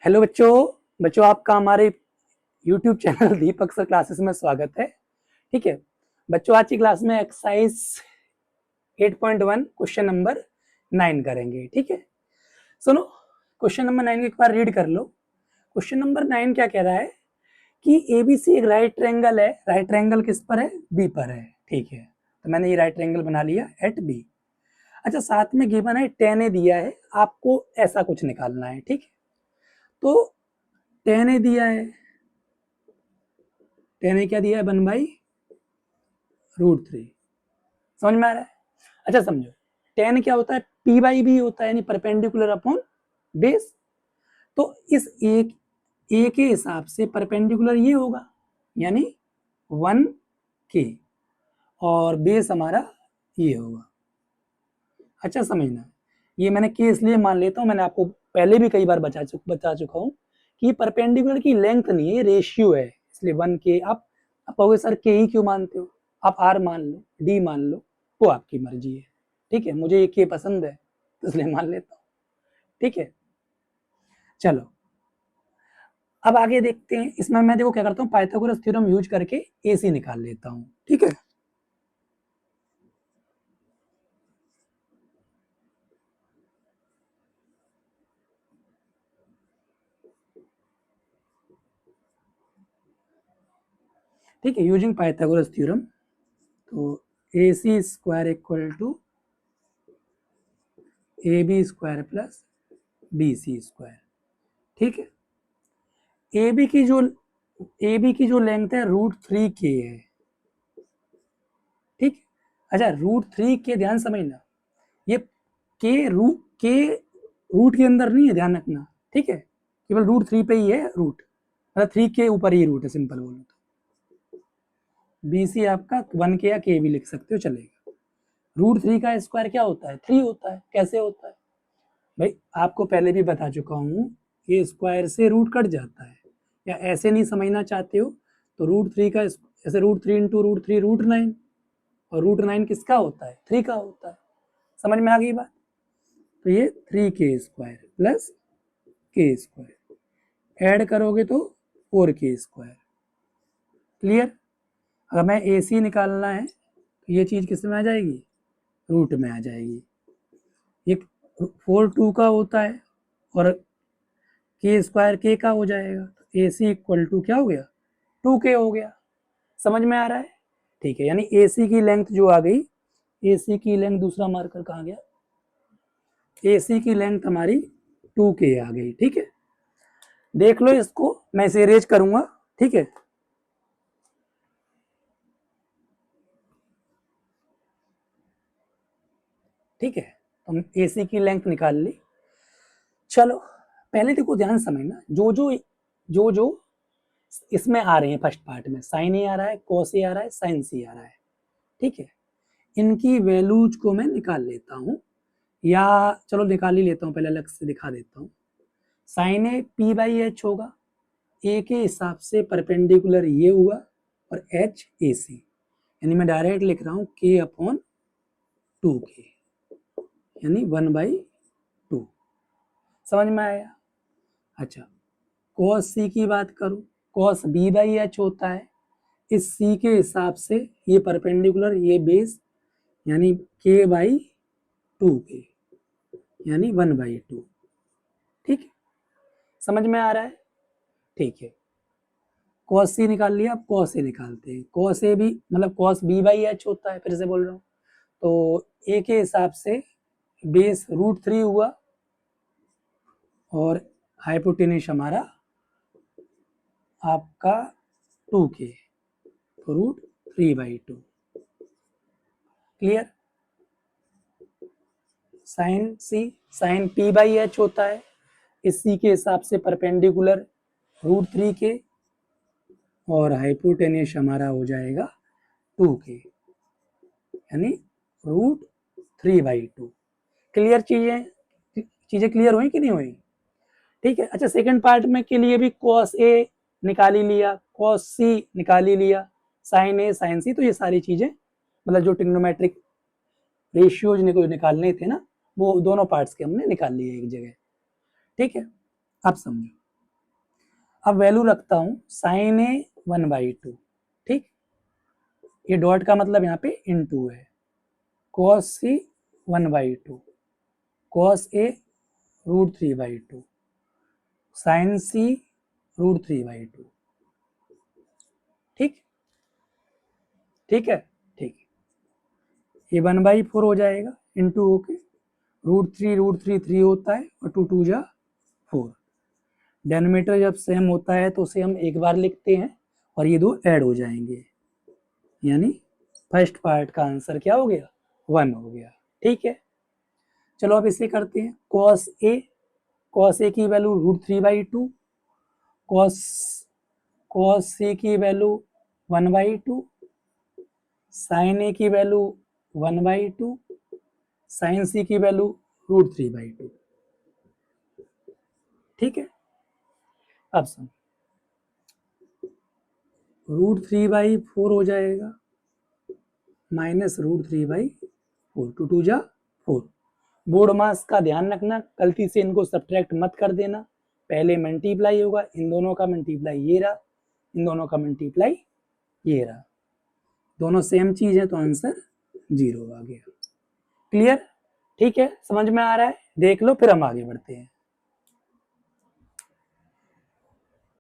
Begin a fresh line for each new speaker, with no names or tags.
Hello बच्चों आपका हमारे YouTube चैनल दीपक सर क्लासेस में स्वागत है। ठीक है बच्चों, आज की क्लास में एक्सरसाइज 8.1 क्वेश्चन नंबर 9 करेंगे। ठीक है, सुनो क्वेश्चन नंबर 9 एक बार रीड कर लो। क्वेश्चन नंबर 9 क्या कह रहा है कि ABC एक राइट ट्रायंगल है। राइट ट्रायंगल किस पर है? बी पर है। ठीक है, तो मैंने ये राइट ट्रायंगल बना लिया एट बी। अच्छा, साथ में गिवन है 10A दिया है, आपको ऐसा कुछ निकालना है। ठीक है, तो 10A दिया है, 10A क्या दिया है? 1/√3। समझ में आ रहा है? अच्छा समझो, 10 क्या होता है? P/B होता है, यानी परपेंडिकुलर अपॉन बेस। तो इस एक ए के हिसाब से परपेंडिकुलर ये होगा, यानी 1K, और बेस हमारा ये होगा। अच्छा समझना, ये मैंने के इसलिए मान लेता हूं, मैंने आपको पहले भी कई बार बता चुका हूं कि परपेंडिकुलर की लेंथ नहीं है, रेशियो है, इसलिए 1K। आप कहोगे सर के ही क्यों मानते हो? आप आर मान लो, डी मान लो, वो आपकी मर्जी है। ठीक है, मुझे ये के पसंद है तो इसलिए मान लेता हूँ। ठीक है, चलो अब आगे देखते हैं। इसमें मैं देखो क्या करता हूँ, पाइथागोरस थ्योरम यूज करके AC निकाल लेता हूँ। ठीक है, ठीक है, यूजिंग पाइथागोरस थ्योरम, तो AC square equal to AB square plus BC square. ठीक है, AB की जो लेंथ है √3K है। ठीक, अच्छा √3K ध्यान समझना, ये के रूट के अंदर नहीं है, ध्यान रखना। ठीक है, केवल √3 पे ही है रूट, मतलब 3 के ऊपर ही रूट है, सिंपल बोलो तो। BC आपका 1K या K भी लिख सकते हो, चलेगा। √3 का स्क्वायर क्या होता है? 3 होता है। कैसे होता है भाई? आपको पहले भी बता चुका हूँ, ये स्क्वायर से रूट कट जाता है। या ऐसे नहीं समझना चाहते हो तो √3 का ऐसे √3 इंटू √3 √9, और √9 किसका होता है? 3 का होता है। समझ में आ गई बात? तो ये 3K square plus K square add करोगे तो 4K स्क्वायर। क्लियर? अगर मैं AC निकालना है तो ये चीज किस में आ जाएगी? रूट में आ जाएगी। ये 4 2 का होता है और K स्क्वायर K का हो जाएगा, तो AC इक्वल टू क्या हो गया? 2K हो गया। समझ में आ रहा है? ठीक है, यानी AC की लेंथ जो आ गई, AC की लेंथ, दूसरा मार्कर कहाँ गया? AC की लेंथ हमारी 2K आ गई। ठीक है, देख लो इसको, मैं इसे इरेज करूंगा। ठीक है, ठीक है, तो हम AC की लेंथ निकाल ली। चलो पहले देखो, ध्यान समझना, जो इसमें आ रहे हैं फर्स्ट पार्ट में, साइन ए आ रहा है, कॉस ए आ रहा है, साइन सी आ रहा है। ठीक है, इनकी वैल्यूज को मैं निकाल लेता हूं, या चलो निकाल ही लेता हूं, पहले अलग से दिखा देता हूं। साइन ए P/H होगा, ए के हिसाब से परपेंडिकुलर ये हुआ, और H AC, यानी मैं डायरेक्ट लिख रहा हूं K/2K, यानी 1/2। समझ में आया? अच्छा, cos C की बात करूं, cos B/H होता है, इस C के हिसाब से ये परपेंडिकुलर, ये बेस, यानी K/2K, यानी 1/2। ठीक है, समझ में आ रहा है? ठीक है, cos C निकाल लिया, अब cos A निकालते हैं। cos A भी मतलब cos B/H होता है, फिर से बोल रहा हूँ, तो A के हिसाब से बेस √3 हुआ, और हाइपोटेन्यूज हमारा आपका 2K, तो √3/2। क्लियर? साइन P/H होता है, इस C के हिसाब से परपेंडिकुलर √3K, और हाइपोटेन्यूज हमारा हो जाएगा 2K, यानी √3/2। क्लियर? चीजें क्लियर हुई कि नहीं हुई? ठीक है, अच्छा सेकंड पार्ट में के लिए भी cos A निकाल ही लिया, cos C निकाल ही लिया, sin A sin C, तो ये सारी चीजें मतलब जो ट्रिग्नोमेट्रिक रेशियोज निकालने थे ना, वो दोनों पार्ट्स के हमने निकाल लिए एक जगह। ठीक है, अब समझो, अब वैल्यू रखता हूं साइन ए 1/2, ठीक, ये डॉट का मतलब यहाँ पे इनटू है, cos सी 1/2, cos ए √3/2, साइन सी √3/2, ठीक, ठीक है, ठीक, ये 1/4 हो जाएगा इंटू होके √3 3 होता है और 2 2 जा 4, डेनोमीटर जब सेम होता है तो उसे हम एक बार लिखते हैं और ये दो ऐड हो जाएंगे, यानी फर्स्ट पार्ट का आंसर क्या हो गया, 1 हो गया, ठीक है। चलो अब इसे करते हैं, cos ए की वैल्यू √3/2, cos सी की वैल्यू 1/2, साइन ए की वैल्यू 1/2, साइन सी की वैल्यू √3/2, ठीक है। अब सुन, √3/4 हो जाएगा माइनस √3/4, 2 2 जा 4। बोर्ड मास का ध्यान रखना, गलती से इनको सब्ट्रैक्ट मत कर देना, पहले मल्टीप्लाई होगा, इन दोनों का मल्टीप्लाई ये रहा, इन दोनों का मल्टीप्लाई ये रहा, दोनों सेम चीज है तो आंसर 0 आ गया। क्लियर, ठीक है, समझ में आ रहा है, देख लो फिर हम आगे बढ़ते हैं।